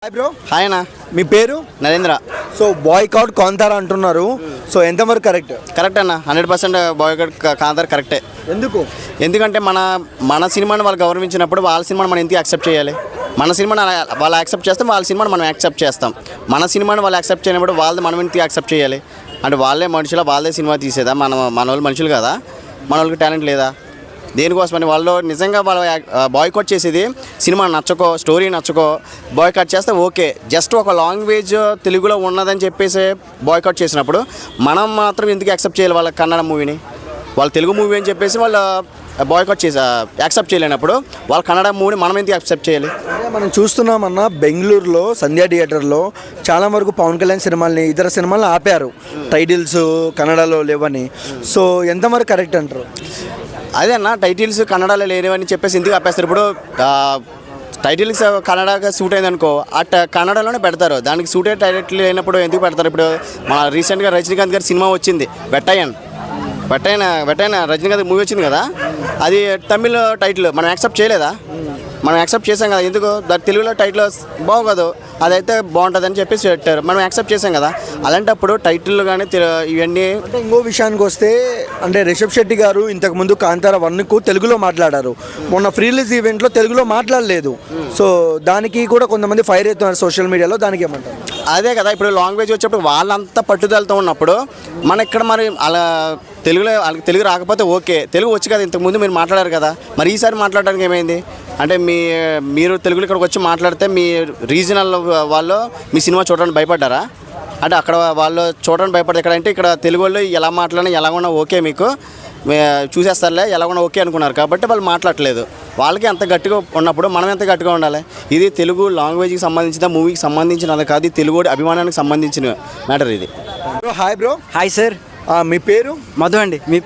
Hi bro. Hi అన్న, మీ పేరు? Narendra. So boycott Kantara అంటున్నారు. సో ఎంతవరకు కరెక్ట్ అన్న, 100% బాయ్కాట్ కాంతారా కరెక్టే. ఎందుకంటే మన సినిమాని వాళ్ళు గౌరవించినప్పుడు వాళ్ళ సినిమాని మనం ఎందుకు యాక్సెప్ట్ చేయాలి? మన సినిమాని వాళ్ళు యాక్సెప్ట్ చేస్తాం, వాళ్ళ సినిమాని మనం యాక్సెప్ట్ చేస్తాం. మన సినిమాని వాళ్ళు యాక్సెప్ట్ చేయనప్పుడు వాళ్ళది మనం ఎందుకు యాక్సెప్ట్ చేయాలి? అంటే వాళ్ళే మనుషులా, వాళ్ళే సినిమా తీసేదా? మన వాళ్ళు మనుషులు కదా, మన వాళ్ళకి టాలెంట్ లేదా? దేనికోసమని వాళ్ళు నిజంగా వాళ్ళు బాయ్కాట్ చేసేది సినిమా నచ్చకో, స్టోరీ నచ్చకో బాయ్కాట్ చేస్తే ఓకే. జస్ట్ ఒక లాంగ్వేజ్ తెలుగులో ఉన్నదని చెప్పేసి బాయ్కాట్ చేసినప్పుడు మనం మాత్రం ఎందుకు యాక్సెప్ట్ చేయాలి వాళ్ళ కన్నడ మూవీని? వాళ్ళు తెలుగు మూవీ అని చెప్పేసి వాళ్ళు బాయ్కాట్ చేసి యాక్సెప్ట్ చేయలేనప్పుడు వాళ్ళ కన్నడ మూవీని మనం ఎందుకు యాక్సెప్ట్ చేయాలి? మనం చూస్తున్నామన్నా, బెంగళూరులో సంధ్యా థియేటర్లో చాలా వరకు పవన్ కళ్యాణ్ సినిమాల్ని, ఇతర సినిమాలను ఆపారు, టైటిల్స్ కన్నడలో లేవని. సో ఎంతవరకు కరెక్ట్ అంటారు? అదే అన్న, టైటిల్స్ కన్నడలో లేనివని చెప్పేసి ఎందుకు ఆపేస్తారు? ఇప్పుడు టైటిల్స్ కన్నడగా సూట్ అయిందనుకో, కన్నడలోనే పెడతారు. దానికి సూట్ అయ్యే టైటిల్ లేనప్పుడు ఎందుకు పెడతారు? ఇప్పుడు మన రీసెంట్గా రజనీకాంత్ గారి సినిమా వచ్చింది, వెట్టయన్ రజనీకాంత్ మూవీ వచ్చింది కదా, అది తమిళ్ టైటిల్ మనం యాక్సెప్ట్ చేయలేదా? మనం యాక్సెప్ట్ చేసాం కదా. ఎందుకు తెలుగులో టైటిల్ బాగోదు, అదైతే బాగుంటుందని చెప్పేసి పెట్టారు, మనం యాక్సెప్ట్ చేసాం కదా. అలాంటప్పుడు టైటిల్ కానీ ఇవన్నీ. అంటే ఇంకో విషయానికి వస్తే, అంటే రిషబ్ శెట్టి గారు ఇంతకుముందు కాంతారా 1కు తెలుగులో మాట్లాడారు, మొన్న ఫ్రీ రిలీజ్ ఈవెంట్లో తెలుగులో మాట్లాడలేదు. సో దానికి కూడా కొంతమంది ఫైర్ అవుతున్నారు సోషల్ మీడియాలో, దానికి ఏమంటారు? అదే కదా, ఇప్పుడు లాంగ్వేజ్ వచ్చేప్పుడు వాళ్ళంతా పట్టుదలతో ఉన్నప్పుడు మన ఇక్కడ మరి అలా వాళ్ళకి తెలుగు రాకపోతే ఓకే, తెలుగు వచ్చి కదా ఇంతకుముందు మీరు మాట్లాడారు కదా, మరి ఈసారి మాట్లాడడానికి ఏమైంది? అంటే మీరు తెలుగులో ఇక్కడికి వచ్చి మాట్లాడితే మీ రీజనల్ వాళ్ళు మీ సినిమా చూడడానికి భయపడ్డారా? అంటే అక్కడ వాళ్ళు చూడడానికి భయపడ్డారు. ఇక్కడ ఇక్కడ తెలుగు వాళ్ళు ఎలా మాట్లాడినా ఎలాగొన్నా ఓకే, మీకు చూసేస్తారులే ఎలాగొన్నా ఓకే అనుకున్నారు కాబట్టి వాళ్ళు మాట్లాడలేదు. వాళ్ళకి ఎంత గట్టిగా ఉన్నప్పుడు మనం ఎంత గట్టిగా ఉండాలి? ఇది తెలుగు లాంగ్వేజ్కి సంబంధించిన, మూవీకి సంబంధించినది కాదు, తెలుగు అభిమానానికి సంబంధించిన మ్యాటర్ ఇది. Hi bro. Hi sir. మీ పేరు? మధు అండి. మీ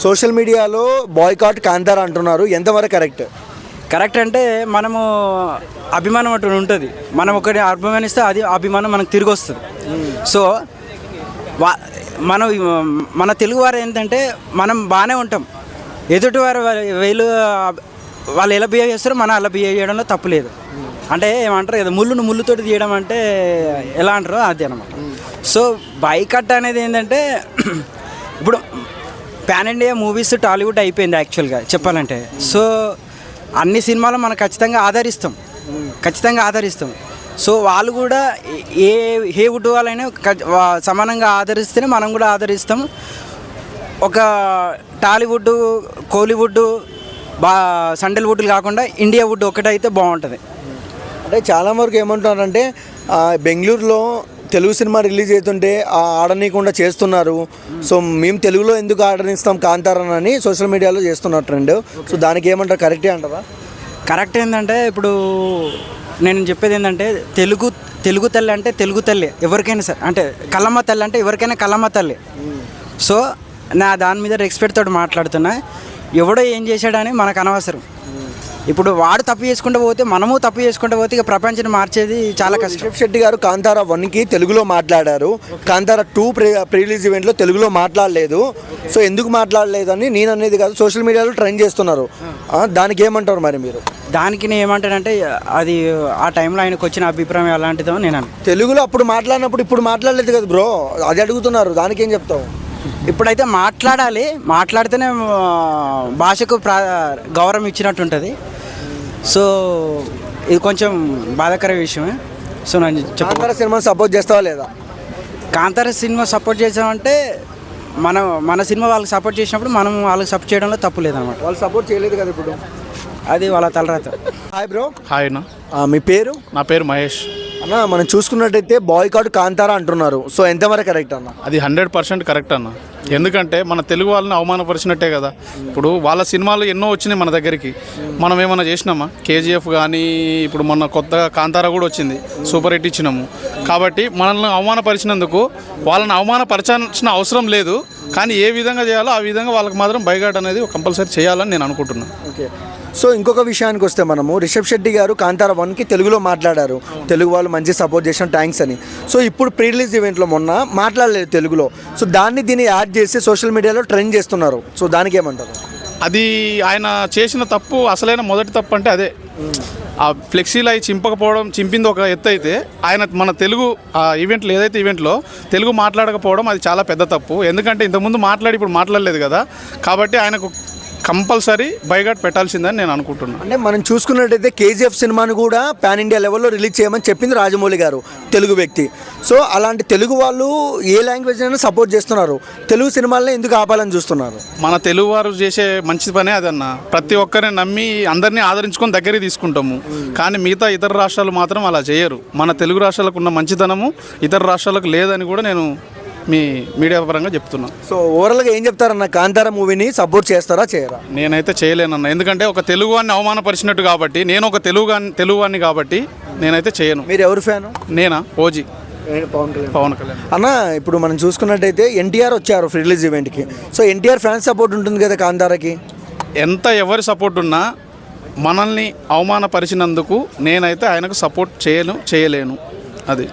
సోషల్ మీడియాలో బాయ్కాట్ కాంతారా అంటున్నారు, ఎంతవరకు కరెక్ట్ అంటే మనము అభిమానం అటు ఉంటుంది, మనం ఒకటి అభిమానిస్తే అది అభిమానం మనకు తిరిగి వస్తుంది. సో మన తెలుగువారు ఏంటంటే మనం బాగానే ఉంటాం, ఎదుటివారు వాళ్ళు ఎలా బిహేవ్ చేస్తారో మనం అలా బిహేవ్ చేయడంలో తప్పు లేదు. అంటే ఏమంటారు కదా, ముళ్ళుతోటి తీయడం అంటే ఎలా అంటారో అది అనమాట. సో బాయ్కాట్ అనేది ఏంటంటే, ఇప్పుడు పాన్ ఇండియా మూవీస్ టాలీవుడ్ అయిపోయింది యాక్చువల్గా చెప్పాలంటే. సో అన్ని సినిమాలు మనం ఖచ్చితంగా ఆదరిస్తాం. సో వాళ్ళు కూడా ఏ వుడ్ వాళ్ళైనా సమానంగా ఆదరిస్తేనే మనం కూడా ఆదరిస్తాం. ఒక టాలీవుడ్, కోలీవుడ్, సండల్వుడ్ కాకుండా ఇండియా వుడ్ ఒకటైతే బాగుంటుంది. అంటే చాలా వరకు ఏమంటున్నారంటే, బెంగళూరులో తెలుగు సినిమా రిలీజ్ అవుతుంటే ఆడనీయకుండా చేస్తున్నారు. సో మేము తెలుగులో ఎందుకు ఆడనిస్తాం కాంతారాని సోషల్ మీడియాలో చేస్తున్నారు ట్రెండ్. సో దానికి ఏమంటారు, కరెక్టే అంటారా? కరెక్ట్ ఏంటంటే, ఇప్పుడు నేను చెప్పేది ఏంటంటే, తెలుగు తల్లి అంటే తెలుగు తల్లి ఎవరికైనా సరే, అంటే కల్లమ్మ తల్లి అంటే ఎవరికైనా కల్లమ్మ తల్లి. సో నా దాని మీద రెస్పెక్ట్ తోటి మాట్లాడుతున్నా. ఎవడో ఏం చేశాడని మనకు అనవసరం. ఇప్పుడు వాడు తప్పు చేసుకుంటూ పోతే మనము తప్పు చేసుకుంటూ పోతే ఇక ప్రపంచాన్ని మార్చేది చాలా కష్టం. రిషబ్ శెట్టి గారు కాంతారా 1కి తెలుగులో మాట్లాడారు, కాంతారా 2 ప్రీ రిలీజ్ ఈవెంట్లో తెలుగులో మాట్లాడలేదు. సో ఎందుకు మాట్లాడలేదు అని నేను అనేది కాదు, సోషల్ మీడియాలో ట్రెండ్ చేస్తున్నారు. దానికి ఏమంటారు మరి మీరు? దానికి నేను ఏమంటానంటే, అది ఆ టైంలో ఆయనకు వచ్చిన అభిప్రాయం ఎలాంటిదో నేను తెలుగులో అప్పుడు మాట్లాడినప్పుడు ఇప్పుడు మాట్లాడలేదు కదా బ్రో, అది అడుగుతున్నారు, దానికి ఏం చెప్తావు? ఇప్పుడైతే మాట్లాడాలి, మాట్లాడితేనే భాషకు గౌరవం ఇచ్చినట్టు ఉంటుంది. సో ఇది కొంచెం బాధాకర విషయమే. సో నేను కాంతారా సినిమా సపోర్ట్ చేస్తావా లేదా? కాంతారా సినిమా సపోర్ట్ చేసామంటే మన సినిమా వాళ్ళకి సపోర్ట్ చేసినప్పుడు మనం వాళ్ళకి సపోర్ట్ చేయడంలో తప్పు లేదన్నమాట. వాళ్ళు సపోర్ట్ చేయలేదు కదా ఇప్పుడు, అది వాళ్ళ తలరాత. Hi bro. హాయ్ అన్న. మీ పేరు? నా పేరు మహేష్ అన్న. మనం చూసుకున్నట్టయితే బాయ్కాట్ కాంతారా అంటున్నారు, సో ఎంతవరకు కరెక్ట్ అన్న? అది 100% కరెక్ట్ అన్న. ఎందుకంటే మన తెలుగు వాళ్ళని అవమానపరిచినట్టే కదా. ఇప్పుడు వాళ్ళ సినిమాలు ఎన్నో వచ్చినాయి మన దగ్గరికి, మనం ఏమైనా చేసినామా? కేజీఎఫ్ కానీ, ఇప్పుడు మొన్న కొత్తగా కాంతారా కూడా వచ్చింది, సూపర్ హిట్ ఇచ్చినాము. కాబట్టి మనల్ని అవమానపరిచినందుకు వాళ్ళని అవమానపరచాల్సిన అవసరం లేదు, కానీ ఏ విధంగా చేయాలో ఆ విధంగా వాళ్ళకి మాత్రం బైకాట్ అనేది కంపల్సరీ చేయాలని నేను అనుకుంటున్నాను. ఓకే. సో ఇంకొక విషయానికి వస్తే, మనము రిషబ్ శెట్టి గారు కాంతారా 1కి తెలుగులో మాట్లాడారు, తెలుగు వాళ్ళు మంచి సపోర్ట్ చేసిన థ్యాంక్స్ అని. సో ఇప్పుడు ప్రీ రిలీజ్ ఈవెంట్లో మొన్న మాట్లాడలేదు తెలుగులో. సో దీన్ని యాడ్ చేసి సోషల్ మీడియాలో ట్రెండ్ చేస్తున్నారు. సో దానికి ఏమంటారు? అది ఆయన చేసిన తప్పు, అసలైన మొదటి తప్పు అంటే అదే. ఆ ఫ్లెక్సీలు అవి చింపింది ఒక ఎత్తు అయితే ఆయన మన తెలుగు ఆ ఈవెంట్లో ఏదైతే ఈవెంట్లో తెలుగు మాట్లాడకపోవడం అది చాలా పెద్ద తప్పు. ఎందుకంటే ఇంతకుముందు మాట్లాడి ఇప్పుడు మాట్లాడలేదు కదా, కాబట్టి ఆయనకు కంపల్సరీ బైకాట్ పెట్టాల్సిందని నేను అనుకుంటున్నాను. అంటే మనం చూసుకున్నట్టయితే కేజీఎఫ్ సినిమాను కూడా పాన్ ఇండియా లెవెల్లో రిలీజ్ చేయమని చెప్పింది రాజమౌళి గారు, తెలుగు వ్యక్తి. సో అలాంటి తెలుగు వాళ్ళు ఏ లాంగ్వేజ్ అయినా సపోర్ట్ చేస్తున్నారు, తెలుగు సినిమాలనే ఎందుకు ఆపాలని చూస్తున్నారు? మన తెలుగు వారు చేసే మంచి పనే అదన్న. ప్రతి ఒక్కరిని నమ్మి అందరినీ ఆదరించుకొని దగ్గరికి తీసుకుంటాము, కానీ మిగతా ఇతర రాష్ట్రాలు మాత్రం అలా చేయరు. మన తెలుగు రాష్ట్రాలకు ఉన్న మంచితనము ఇతర రాష్ట్రాలకు లేదని కూడా నేను మీ మీడియా పరంగా చెప్తున్నాను. సో ఓవరాల్గా ఏం చెప్తారన్న, కాంతారా మూవీని సపోర్ట్ చేస్తారా చేయరా? నేనైతే చేయలేనన్న, ఎందుకంటే ఒక తెలుగువాన్ని అవమానపరిచినట్టు కాబట్టి, నేను ఒక తెలుగువాన్ని కాబట్టి నేనైతే చేయను. మీరు ఎవరు ఫ్యాను? నేనా? ఓజీ పవన్ కళ్యాణ్. అన్న ఇప్పుడు మనం చూసుకున్నట్టయితే ఎన్టీఆర్ వచ్చారు రిలీజ్ ఈవెంట్కి. సో ఎన్టీఆర్ ఫ్యాన్స్ సపోర్ట్ ఉంటుంది కదా కాంతారాకి? ఎంత ఎవరి సపోర్ట్ ఉన్నా మనల్ని అవమానపరిచినందుకు నేనైతే ఆయనకు సపోర్ట్ చేయలేను. అది